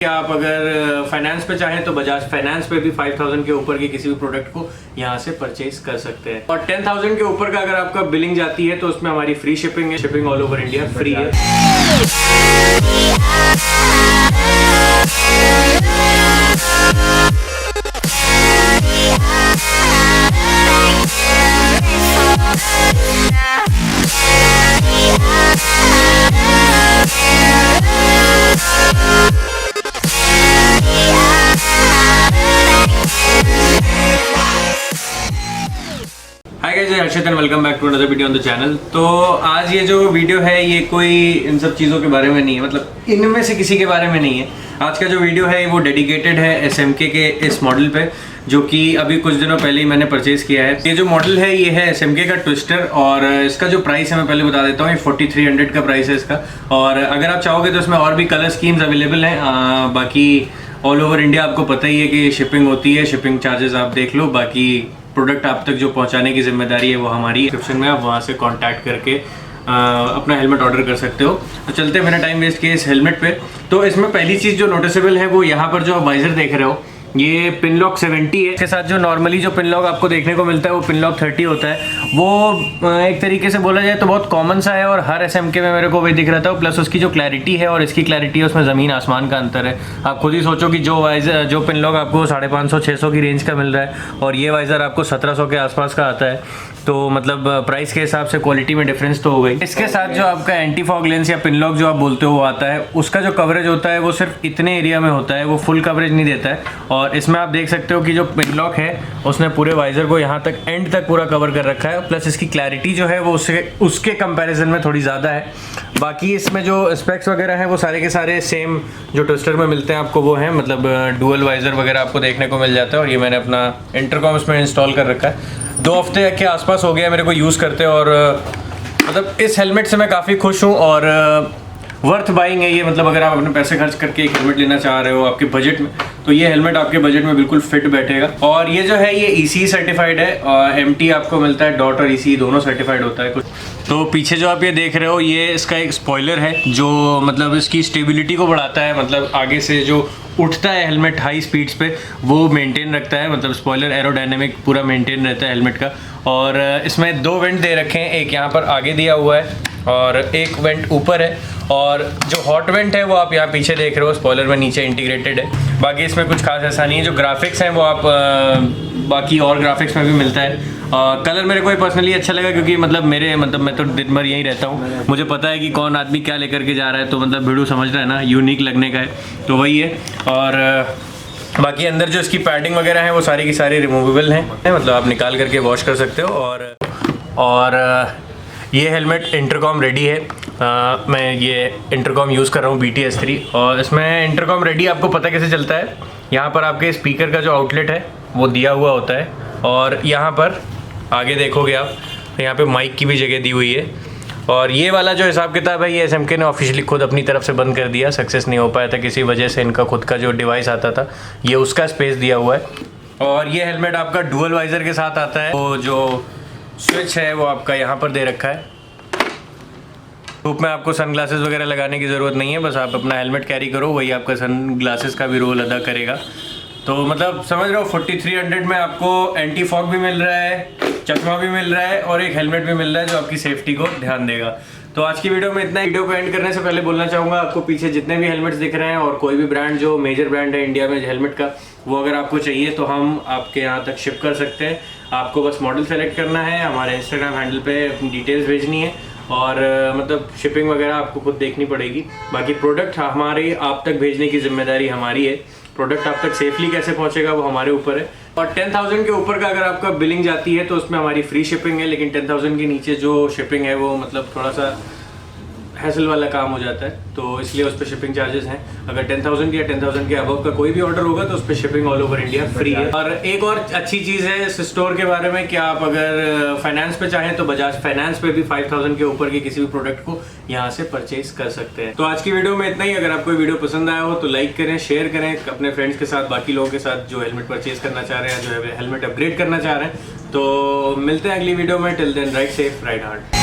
क्या आप अगर फाइनेंस पे चाहें तो बजाज फाइनेंस पे भी 5000 के ऊपर के किसी भी प्रोडक्ट को यहाँ से परचेज कर सकते हैं। और 10,000 के ऊपर का अगर आपका बिलिंग जाती है तो उसमें हमारी फ्री शिपिंग है। Shipping all over India free है। Hi guys, Harshit and welcome back to another video on the channel. तो आज ये जो वीडियो है ये कोई इन सब चीज़ों के बारे में नहीं है, मतलब इनमें से किसी के बारे में नहीं है। आज का जो वीडियो है वो डेडिकेटेड है SMK के इस मॉडल पे, जो कि अभी कुछ दिनों पहले ही मैंने परचेज़ किया है। ये जो मॉडल है ये है SMK का ट्विस्टर, और इसका जो प्राइस है मैं पहले बता देता हूँ। ये 4300 का प्राइस है इसका। और अगर आप चाहोगे तो इसमें और भी कलर स्कीम्स अवेलेबल हैं। बाकी ऑल ओवर इंडिया आपको पता ही है कि शिपिंग होती है, शिपिंग चार्जेस आप देख लो। बाकी प्रोडक्ट आप तक जो पहुंचाने की जिम्मेदारी है वो हमारी। डिस्क्रिप्शन में आप वहां से कांटेक्ट करके अपना हेलमेट ऑर्डर कर सकते हो। तो चलते हैं, मेरा टाइम वेस्ट किया इस हेलमेट पे। तो इसमें पहली चीज़ जो नोटिसेबल है वो यहाँ पर जो आप वाइजर देख रहे हो, ये पिन लॉक 70 है। इसके साथ जो नॉर्मली जो पिन लॉक आपको देखने को मिलता है वो पिन लॉक 30 होता है। वो एक तरीके से बोला जाए तो बहुत कॉमन सा है और हर SMK में मेरे को वही दिख रहा था। प्लस उसकी जो क्लैरिटी है और इसकी क्लैरिटी है उसमें ज़मीन आसमान का अंतर है। आप खुद ही सोचो कि जो पिन लॉक आपको 550-600 की रेंज का मिल रहा है और ये वाइजर आपको 1700 के आसपास का आता है। तो मतलब प्राइस के हिसाब से क्वालिटी में डिफरेंस तो हो गई। इसके साथ जो आपका एंटी फॉग लेंस या पिन लॉक जो आप बोलते हो वो आता है। उसका जो कवरेज होता है वो सिर्फ इतने एरिया में होता है, वो फुल कवरेज नहीं देता है। और इसमें आप देख सकते हो कि जो पिन लॉक है उसने पूरे वाइजर को यहाँ तक एंड तक पूरा कवर कर रखा है। प्लस इसकी क्लैरिटी जो है वो उसके कंपैरिजन में थोड़ी ज़्यादा है। बाकी इसमें जो स्पेक्स वगैरह हैं वो सारे के सारे सेम जो ट्विस्टर में मिलते हैं आपको वो हैं, मतलब डुअल वाइजर वगैरह आपको देखने को मिल जाता है। और ये मैंने अपना इंटरकॉम इसमें इंस्टॉल कर रखा है। 2 हफ्ते के आसपास हो गया मेरे को यूज़ करते, और मतलब इस हेलमेट से मैं काफ़ी खुश हूँ और वर्थ बाइंग है ये। मतलब अगर आप अपने पैसे खर्च करके एक हेलमेट लेना चाह रहे हो आपके बजट में, तो ये हेलमेट आपके बजट में बिल्कुल फिट बैठेगा। और ये जो है ये EC सर्टिफाइड है, MT आपको मिलता है, डॉट और EC दोनों सर्टिफाइड होता है कुछ। तो पीछे जो आप ये देख रहे हो ये इसका एक स्पॉइलर है जो मतलब इसकी स्टेबिलिटी को बढ़ाता है। मतलब आगे से जो उठता है हेलमेट हाई स्पीड्स पे वो मेंटेन रखता है। मतलब स्पॉइलर एरोडायनेमिक पूरा मेंटेन रहता है हेलमेट का। और इसमें 2 वेंट दे रखे हैं, एक यहाँ पर आगे दिया हुआ है और एक वेंट ऊपर है। और जो हॉट वेंट है वो आप यहाँ पीछे देख रहे हो स्पॉइलर में नीचे इंटीग्रेटेड है। बाकी इसमें कुछ खास ऐसा नहीं है। जो ग्राफिक्स हैं वो आप बाकी और ग्राफिक्स में भी मिलता है। कलर मेरे को पर्सनली अच्छा लगा क्योंकि मतलब मैं तो दिन भर यहीं रहता हूँ, मुझे पता है कि कौन आदमी क्या लेकर के जा रहा है। तो मतलब वीडियो समझ रहा है ना, यूनिक लगने का है तो वही है। और बाकी अंदर जो इसकी पैडिंग वगैरह है वो सारी की सारी रिमूवेबल हैं, मतलब आप निकाल करके वॉश कर सकते हो। और ये हेलमेट इंटरकॉम रेडी है। मैं ये इंटरकॉम यूज़ कर रहा हूँ BTS3। और इसमें इंटरकॉम रेडी आपको पता कैसे चलता है, यहाँ पर आपके स्पीकर का जो आउटलेट है वो दिया हुआ होता है। और यहाँ पर आगे देखोगे आप, यहाँ पे माइक की भी जगह दी हुई है। और ये वाला जो हिसाब किताब है ये SMK ने ऑफिशियली खुद अपनी तरफ से बंद कर दिया, सक्सेस नहीं हो पाया था किसी वजह से। इनका खुद का जो डिवाइस आता था ये उसका स्पेस दिया हुआ है। और ये हेलमेट आपका डुअल वाइजर के साथ आता है। वो जो स्विच है वो आपका यहाँ पर दे रखा है। धूप में आपको सन ग्लासेस वगैरह लगाने की ज़रूरत नहीं है, बस आप अपना हेलमेट कैरी करो, वही आपका सन ग्लासेस का भी रोल अदा करेगा। तो मतलब समझ रहे हो 4300 में आपको एंटी फॉग भी मिल रहा है, चश्मा भी मिल रहा है और एक हेलमेट भी मिल रहा है जो आपकी सेफ्टी को ध्यान देगा। तो आज की वीडियो में इतना। वीडियो को एंड करने से पहले बोलना चाहूँगा आपको पीछे जितने भी हेलमेट्स दिख रहे हैं और कोई भी ब्रांड जो मेजर ब्रांड है इंडिया में हेलमेट का, वो अगर आपको चाहिए तो हम आपके यहाँ तक शिप कर सकते हैं। आपको बस मॉडल सेलेक्ट करना है, हमारे इंस्टाग्राम हैंडल पे डिटेल्स भेजनी है और मतलब शिपिंग वगैरह आपको खुद देखनी पड़ेगी। बाकी प्रोडक्ट हमारी आप तक भेजने की जिम्मेदारी हमारी है। प्रोडक्ट आप तक सेफली कैसे पहुंचेगा वो हमारे ऊपर है। और 10,000 के ऊपर का अगर आपका बिलिंग जाती है तो उसमें हमारी फ्री शिपिंग है। लेकिन 10,000 के नीचे जो शिपिंग है वो मतलब थोड़ा सा हैसल वाला काम हो जाता है, तो इसलिए उस पर शिपिंग चार्जेस हैं। अगर 10,000 या 10,000 के अबव का कोई भी ऑर्डर होगा तो उस पर shipping all over India free है। और एक और अच्छी चीज़ है इस स्टोर के बारे में कि आप अगर फाइनेंस पे चाहें तो बजाज फाइनेंस पे भी 5000 के ऊपर के किसी भी प्रोडक्ट को यहाँ से परचेज कर सकते हैं। तो आज की वीडियो में इतना ही। अगर आपको वीडियो पसंद आया हो तो लाइक करें, शेयर करें अपने फ्रेंड्स के साथ, बाकी लोगों के साथ जो हेलमेट परचेज करना चाह रहे हैं, जो है हेलमेट अपग्रेड करना चाह रहे हैं। तो मिलते हैं अगली वीडियो में। Till then ride safe, ride hard.